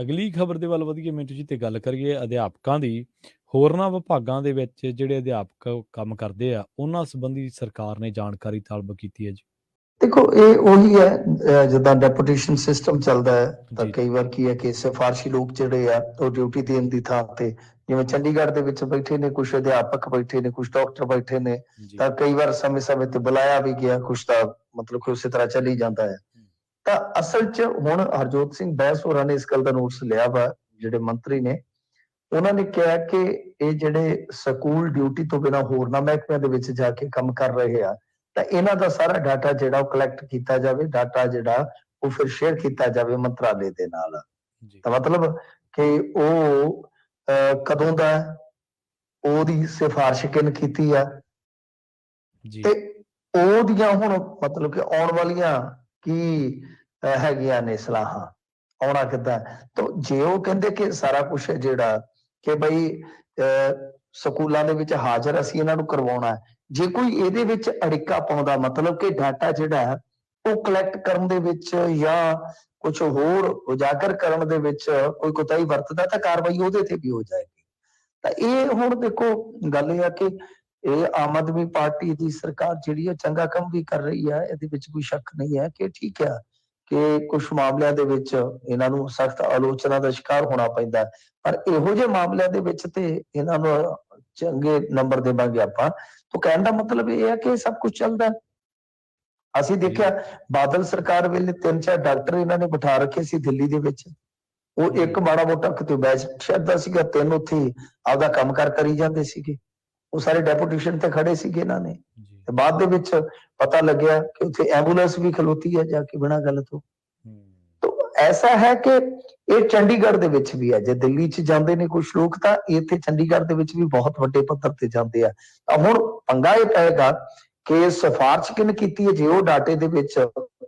ਅਗਲੀ ਖਬਰ ਦੇ ਵੱਲ ਵਧੀਏ ਮਿੰਟੂ ਜੀ, ਤੇ ਗੱਲ ਕਰੀਏ ਅਧਿਆਪਕਾਂ ਦੀ। ਹੋਰਨਾਂ ਵਿਭਾਗਾਂ ਦੇ ਵਿੱਚ ਜਿਹੜੇ ਅਧਿਆਪਕ ਕੰਮ ਕਰਦੇ ਆ, ਉਹਨਾਂ ਸੰਬੰਧੀ ਸਰਕਾਰ ਨੇ ਜਾਣਕਾਰੀ ਤਲਬ ਕੀਤੀ ਹੈ ਜੀ। ਦੇਖੋ, ਇਹ ਉਹੀ ਹੈ ਜਿੱਦਾਂ ਡੈਪੂਟੇਸ਼ਨ ਸਿਸਟਮ ਚੱਲਦਾ ਹੈ ਤਾਂ ਜੀ ਕਈ ਵਾਰ ਕੀ ਹੈ ਕਿ ਸਿਫਾਰਸ਼ੀ ਲੋਕ ਜਿਹੜੇ ਆ ਉਹ ਡਿਊਟੀ ਦੇਣ ਦੀ ਥਾਂ ਤੇ, ਜਿਵੇਂ ਚੰਡੀਗੜ੍ਹ ਦੇ ਵਿੱਚ ਬੈਠੇ ਨੇ ਕੁਝ ਅਧਿਆਪਕ, ਬੈਠੇ ਨੇ ਕੁਝ ਡਾਕਟਰ, ਬੈਠੇ ਨੇ, ਜੀ ਤਾਂ ਕਈ ਵਾਰ ਸਮੇਂ-ਸਮੇਂ ਤੇ ਬੁਲਾਇਆ ਵੀ ਗਿਆ, ਕੁਝ ਤਾਂ ਮਤਲਬ ਕਿ ਉਸੇ ਤਰ੍ਹਾਂ ਚੱਲੀ ਜਾਂਦਾ ਹੈ। ਤਾਂ ਅਸਲ 'ਚ ਹੁਣ ਹਰਜੋਤ ਸਿੰਘ ਬੈਂਸ ਹੋਰਾਂ ਨੇ ਇਸ ਗੱਲ ਦਾ ਨੋਟਿਸ ਲਿਆ ਵਾ, ਜਿਹੜੇ ਮੰਤਰੀ ਨੇ, ਉਹਨਾਂ ਨੇ ਕਿਹਾ ਕਿ ਇਹ ਜਿਹੜੇ ਸਕੂਲ ਡਿਊਟੀ ਤੋਂ ਬਿਨਾਂ ਹੋਰਨਾਂ ਮਹਿਕਮਿਆਂ ਦੇ ਵਿੱਚ ਜਾ ਕੇ ਕੰਮ ਕਰ ਰਹੇ ਆ, ਤਾਂ ਇਹਨਾਂ ਦਾ ਸਾਰਾ ਡਾਟਾ ਜਿਹੜਾ ਉਹ ਕਲੈਕਟ ਕੀਤਾ ਜਾਵੇ, ਡਾਟਾ ਜਿਹੜਾ ਉਹ ਫਿਰ ਸ਼ੇਅਰ ਕੀਤਾ ਜਾਵੇ ਮੰਤਰਾਲੇ ਦੇ ਨਾਲ। ਜੀ ਤਾਂ ਮਤਲਬ ਕਿ ਉਹ ਕਦੋਂ ਦਾ, ਉਹਦੀ ਸਿਫਾਰਿਸ਼ ਕਿਹਨ ਕੀਤੀ ਆ, ਜੀ ਤੇ ਉਹਦੀਆਂ ਹੁਣ ਮਤਲਬ ਕਿ ਆਉਣ ਵਾਲੀਆਂ ਕੀ ਹੈਗੀਆਂ ਨੇ ਸਲਾਹਾਂ, ਆਉਣਾ ਕਿੱਦਾਂ। ਤਾਂ ਜੇ ਉਹ ਕਹਿੰਦੇ ਕਿ ਸਾਰਾ ਕੁਝ ਹੈ ਜਿਹੜਾ ਕਿ ਬਈ ਸਕੂਲਾਂ ਦੇ ਵਿੱਚ ਹਾਜ਼ਰ ਅਸੀਂ ਇਹਨਾਂ ਨੂੰ ਕਰਵਾਉਣਾ, ਜੇ ਕੋਈ ਇਹਦੇ ਵਿੱਚ ਅੜਿੱਕਾ ਪਾਉਂਦਾ, ਮਤਲਬ ਕਿ ਡਾਟਾ ਜਿਹੜਾ ਉਹ ਕਲੈਕਟ ਕਰਨ ਦੇ ਵਿੱਚ ਜਾਂ ਕੁਝ ਹੋਰ ਉਜਾਗਰ ਕਰਨ ਦੇ ਵਿੱਚ ਕੋਈ ਕੋਤਾਹੀ ਵਰਤਦਾ, ਤਾਂ ਕਾਰਵਾਈ ਉਹਦੇ ਤੇ ਵੀ ਹੋ ਜਾਏਗੀ। ਤਾਂ ਇਹ ਹੁਣ ਦੇਖੋ ਗੱਲ ਇਹ ਆ ਕਿ ਇਹ ਆਮ ਆਦਮੀ ਪਾਰਟੀ ਦੀ ਸਰਕਾਰ ਜਿਹੜੀ ਹੈ ਚੰਗਾ ਕੰਮ ਵੀ ਕਰ ਰਹੀ ਹੈ, ਇਹਦੇ ਵਿੱਚ ਕੋਈ ਸ਼ੱਕ ਨਹੀਂ ਹੈ ਕਿ ਠੀਕ ਆ ਕਿ ਕੁਝ ਮਾਮਲਿਆਂ ਦੇ ਵਿੱਚ ਇਹਨਾਂ ਨੂੰ ਸਖਤ ਆਲੋਚਨਾ ਦਾ ਸ਼ਿਕਾਰ ਹੋਣਾ ਪੈਂਦਾ, ਪਰ ਇਹੋ ਜਿਹੇ ਮਾਮਲਿਆਂ ਦੇ ਵਿੱਚ ਤੇ ਇਹਨਾਂ ਨੂੰ ਚੰਗੇ ਨੰਬਰ ਦੇਵਾਂਗੇ ਆਪਾਂ। ਤਾਂ ਕਹਿਣ ਦਾ ਮਤਲਬ ਇਹ ਹੈ ਕਿ ਸਭ ਕੁਝ ਚੱਲਦਾ। ਅਸੀਂ ਦੇਖਿਆ ਬਾਦਲ ਸਰਕਾਰ ਵੇਲੇ 3-4 ਡਾਕਟਰ ਇਹਨਾਂ ਨੇ ਬਿਠਾ ਰੱਖੇ ਸੀ ਦਿੱਲੀ ਦੇ ਵਿੱਚ, ਉਹ ਇੱਕ ਮਾੜਾ ਮੋਟਾ ਕਿਤੇ ਬੈਚ ਛੱਡਦਾ ਸੀਗਾ, 3 ਉੱਥੇ ਆਪਦਾ ਕੰਮ ਕਰੀ ਜਾਂਦੇ ਸੀਗੇ, ਉਹ ਸਾਰੇ ਡੈਪੂਟੇਸ਼ਨ ਤੇ ਖੜੇ ਸੀਗੇ ਇਹਨਾਂ ਨੇ। ਤੇ ਬਾਅਦ ਦੇ ਵਿੱਚ ਪਤਾ ਲੱਗਿਆ ਕਿ ਉੱਥੇ ਐਂਬੂਲੈਂਸ ਵੀ ਖਲੋਤੀ ਹੈ ਜਾ ਕੇ ਬਿਨਾਂ ਗੱਲ ਤੋਂ। ਤਾਂ ਐਸਾ ਹੈ ਕਿ ਇਹ ਚੰਡੀਗੜ੍ਹ ਦੇ ਵਿੱਚ ਵੀ ਹੈ, ਜੇ ਦਿੱਲੀ 'ਚ ਜਾਂਦੇ ਨੇ ਕੁਝ ਲੋਕ ਤਾਂ ਇੱਥੇ ਚੰਡੀਗੜ੍ਹ ਦੇ ਵਿੱਚ ਵੀ ਬਹੁਤ ਵੱਡੇ ਪੱਧਰ ਤੇ ਜਾਂਦੇ ਆ। ਤਾਂ ਹੁਣ ਪੰਗਾ ਇਹ ਪਏਗਾ ਕਿ ਸਿਫਾਰਿਸ਼ ਕਿਹਨੇ ਕੀਤੀ ਹੈ, ਜੇ ਉਹ ਡਾਟੇ ਦੇ ਵਿੱਚ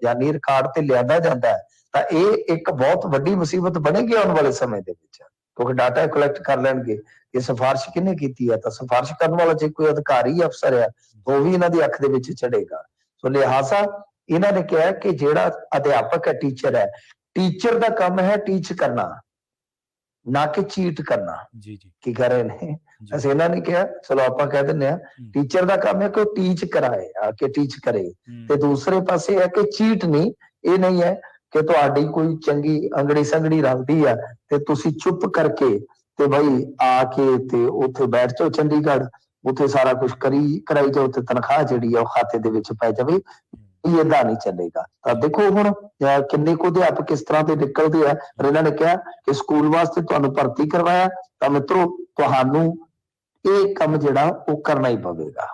ਯਾਨੀ ਰਿਕਾਰਡ ਤੇ ਲਿਆਂਦਾ ਜਾਂਦਾ ਤਾਂ ਇਹ ਇੱਕ ਬਹੁਤ ਵੱਡੀ ਮੁਸੀਬਤ ਬਣੇਗੀ ਆਉਣ ਵਾਲੇ ਸਮੇਂ ਦੇ ਵਿੱਚ, ਕਿਉਂਕਿ ਡਾਟਾ ਕਲੈਕਟ ਕਰ ਲੈਣਗੇ ਇਹ ਸਿਫਾਰਿਸ਼ ਕਿਹਨੇ ਕੀਤੀ ਹੈ। ਤਾਂ ਸਿਫਾਰਿਸ਼ ਕਰਨ ਵਾਲਾ ਜੇ ਕੋਈ ਅਧਿਕਾਰੀ ਅਫਸਰ ਆ ਉਹ ਵੀ ਇਹਨਾਂ ਦੀ ਅੱਖ ਦੇ ਵਿੱਚ ਚੜੇਗਾ। ਸੋ ਲਿਹਾਜ਼ਾ ਇਹਨਾਂ ਨੇ ਕਿਹਾ ਕਿ ਜਿਹੜਾ ਅਧਿਆਪਕ ਹੈ, ਟੀਚਰ ਹੈ, ਟੀਚਰ ਦਾ ਕੰਮ ਹੈ ਟੀਚ ਕਰਨਾ, ਨਾ ਕਿ ਚੀਟ ਕਰਨਾ। ਜੀ ਜੀ ਕੀ ਕਰ ਰਹੇ ਨੇ, ਅਸੀਂ ਇਹਨਾਂ ਨੇ ਕਿਹਾ ਚਲੋ ਆਪਾਂ ਕਹਿ ਦਿੰਦੇ ਆ ਟੀਚਰ ਦਾ ਕੰਮ ਹੈ ਕਿ ਉਹ ਟੀਚ ਕਰਾਏ, ਆ ਕੇ ਟੀਚ ਕਰੇ। ਤੇ ਦੂਸਰੇ ਪਾਸੇ ਹੈ ਕਿ ਚੀਟ ਨਹੀਂ, ਇਹ ਨਹੀਂ ਹੈ ਕਿ ਤੁਹਾਡੀ ਕੋਈ ਚੰਗੀ ਅੰਗੜੀ ਸੰਗੜੀ ਰਲਦੀ ਆ ਤੇ ਤੁਸੀਂ ਚੁੱਪ ਕਰਕੇ ਤੇ ਬਈ ਆ ਕੇ ਤੇ ਉੱਥੇ ਬੈਠ ਜਾਓ ਚੰਡੀਗੜ੍ਹ, ਉੱਥੇ ਸਾਰਾ ਕੁਝ ਕਰਾਈ ਜਾਓ ਤੇ ਤਨਖਾਹ ਜਿਹੜੀ ਆ ਉਹ ਖਾਤੇ ਦੇ ਵਿੱਚ ਪੈ ਜਾਵੇ। ਇਹ ਏਦਾਂ ਨਹੀਂ ਚੱਲੇਗਾ। ਤਾਂ ਦੇਖੋ ਹੁਣ ਕਿੰਨੇ ਕੁ ਅਧਿਆਪਕ ਕਿਸ ਤਰ੍ਹਾਂ ਦੇ ਨਿਕਲਦੇ ਆ। ਪਰ ਇਹਨਾਂ ਨੇ ਕਿਹਾ ਕਿ ਸਕੂਲ ਵਾਸਤੇ ਤੁਹਾਨੂੰ ਭਰਤੀ ਕਰਵਾਇਆ ਤਾਂ ਮਿੱਤਰੋ ਤੁਹਾਨੂੰ ਇਹ ਕੰਮ ਜਿਹੜਾ ਉਹ ਕਰਨਾ ਹੀ ਪਵੇਗਾ।